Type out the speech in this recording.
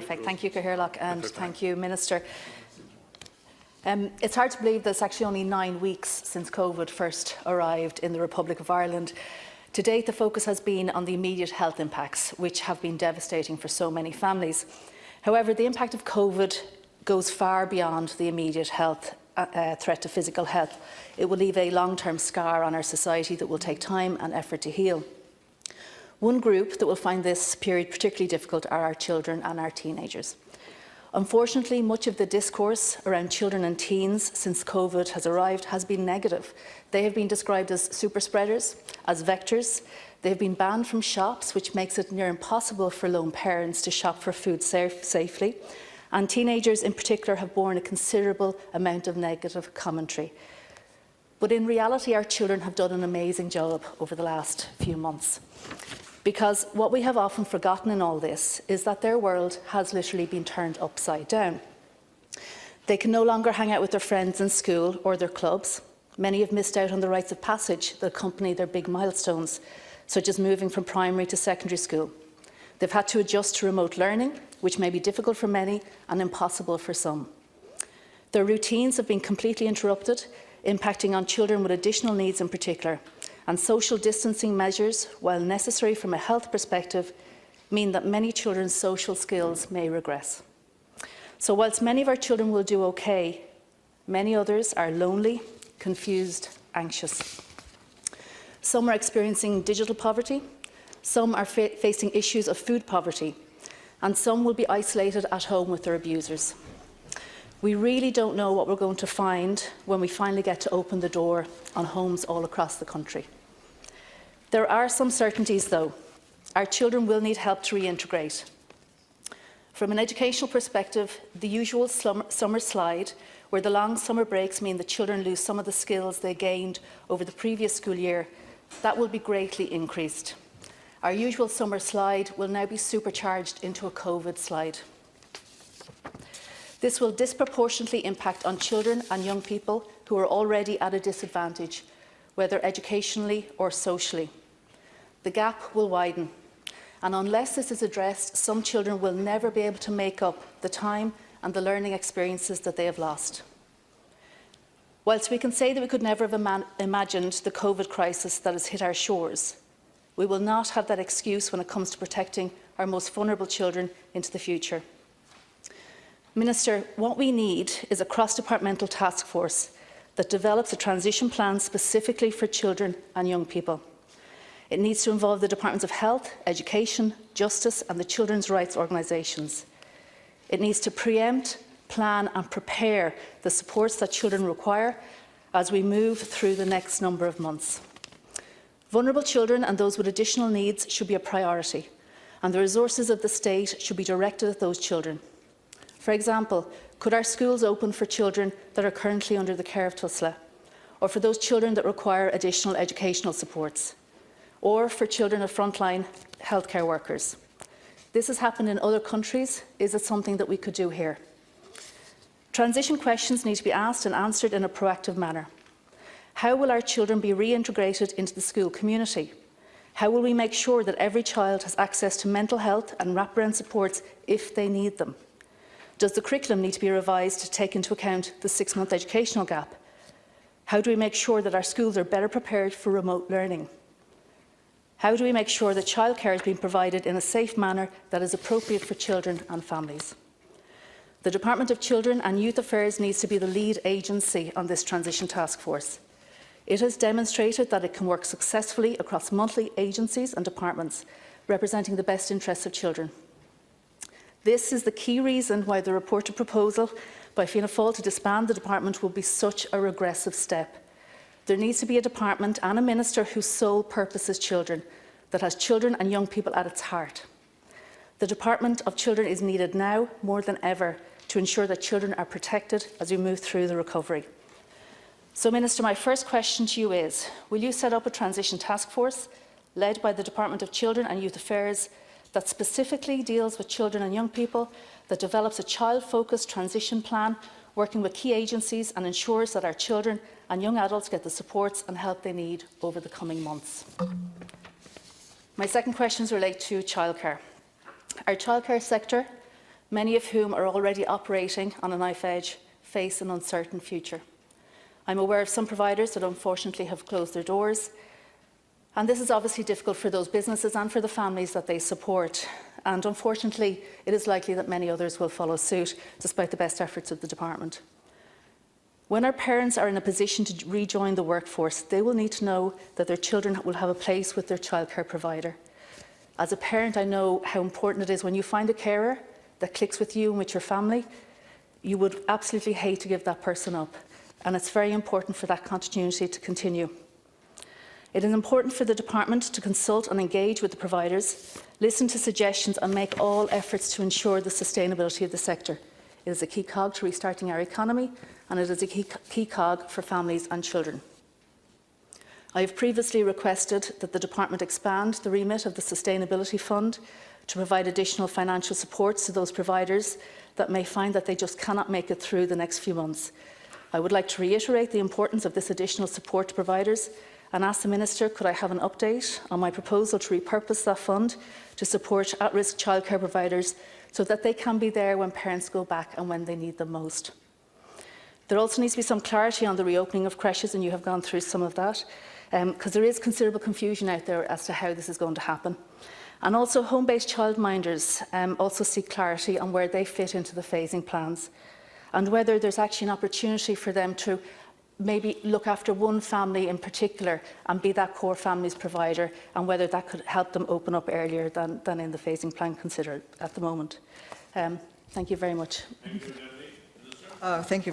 Perfect. Thank you, Cathaoirleach, and thank you, Minister. It's hard to believe that it's actually only 9 weeks since COVID first arrived in the Republic of Ireland. To date, the focus has been on the immediate health impacts, which have been devastating for so many families. However, the impact of COVID goes far beyond the immediate health threat to physical health. It will leave a long-term scar on our society that will take time and effort to heal. One group that will find this period particularly difficult are our children and our teenagers. Unfortunately, much of the discourse around children and teens since COVID has arrived has been negative. They have been described as super spreaders, as vectors. They have been banned from shops, which makes it near impossible for lone parents to shop for food safely. And teenagers in particular have borne a considerable amount of negative commentary. But in reality, our children have done an amazing job over the last few months. Because what we have often forgotten in all this is that their world has literally been turned upside down. They can no longer hang out with their friends in school or their clubs. Many have missed out on the rites of passage that accompany their big milestones, such as moving from primary to secondary school. They've had to adjust to remote learning, which may be difficult for many and impossible for some. Their routines have been completely interrupted, impacting on children with additional needs in particular. And social distancing measures, while necessary from a health perspective, mean that many children's social skills may regress. So whilst many of our children will do okay, many others are lonely, confused, anxious. Some are experiencing digital poverty, some are facing issues of food poverty, and some will be isolated at home with their abusers. We really don't know what we're going to find when we finally get to open the door on homes all across the country. There are some certainties, though. Our children will need help to reintegrate. From an educational perspective, the usual summer slide, where the long summer breaks mean that children lose some of the skills they gained over the previous school year, that will be greatly increased. Our usual summer slide will now be supercharged into a COVID slide. This will disproportionately impact on children and young people who are already at a disadvantage, whether educationally or socially. The gap will widen, and unless this is addressed, some children will never be able to make up the time and the learning experiences that they have lost. Whilst we can say that we could never have imagined the COVID crisis that has hit our shores, we will not have that excuse when it comes to protecting our most vulnerable children into the future. Minister, what we need is a cross-departmental task force that develops a transition plan specifically for children and young people. It needs to involve the Departments of Health, Education, Justice and the children's rights organisations. It needs to preempt, plan and prepare the supports that children require as we move through the next number of months. Vulnerable children and those with additional needs should be a priority, and the resources of the state should be directed at those children. For example, could our schools open for children that are currently under the care of TUSLA, or for those children that require additional educational supports, or for children of frontline healthcare workers? This has happened in other countries. Is it something that we could do here? Transition questions need to be asked and answered in a proactive manner. How will our children be reintegrated into the school community? How will we make sure that every child has access to mental health and wraparound supports if they need them? Does the curriculum need to be revised to take into account the 6-month educational gap? How do we make sure that our schools are better prepared for remote learning? How do we make sure that childcare is being provided in a safe manner that is appropriate for children and families? The Department of Children and Youth Affairs needs to be the lead agency on this transition task force. It has demonstrated that it can work successfully across multiple agencies and departments, representing the best interests of children. This is the key reason why the reported proposal by Fianna Fáil to disband the department will be such a regressive step. There needs to be a department and a minister whose sole purpose is children, that has children and young people at its heart. The Department of Children is needed now more than ever to ensure that children are protected as we move through the recovery. So, Minister, my first question to you is, will you set up a transition task force led by the Department of Children and Youth Affairs that specifically deals with children and young people, that develops a child-focused transition plan working with key agencies and ensures that our children and young adults get the supports and help they need over the coming months? My second questions relate to childcare. Our childcare sector many of whom are already operating on a knife edge, face an uncertain future. I'm aware of some providers that unfortunately have closed their doors, and this is obviously difficult for those businesses and for the families that they support. And unfortunately, it is likely that many others will follow suit, despite the best efforts of the department. When our parents are in a position to rejoin the workforce, they will need to know that their children will have a place with their childcare provider. As a parent, I know how important it is when you find a carer that clicks with you and with your family. You would absolutely hate to give that person up, and it's very important for that continuity to continue. It is important for the department to consult and engage with the providers, listen to suggestions and make all efforts to ensure the sustainability of the sector. It is a key cog to restarting our economy, and it is a key cog for families and children. I have previously requested that the department expand the remit of the Sustainability Fund to provide additional financial support to those providers that may find that they just cannot make it through the next few months. I would like to reiterate the importance of this additional support to providers and ask the Minister, could I have an update on my proposal to repurpose that fund to support at-risk childcare providers so that they can be there when parents go back and when they need them most. There also needs to be some clarity on the reopening of creches, and you have gone through some of that, because there is considerable confusion out there as to how this is going to happen. And also home-based childminders also seek clarity on where they fit into the phasing plans and whether there's actually an opportunity for them to maybe look after one family in particular and be that core family's provider, and whether that could help them open up earlier than in the phasing plan considered at the moment. Thank you very much. Thank you.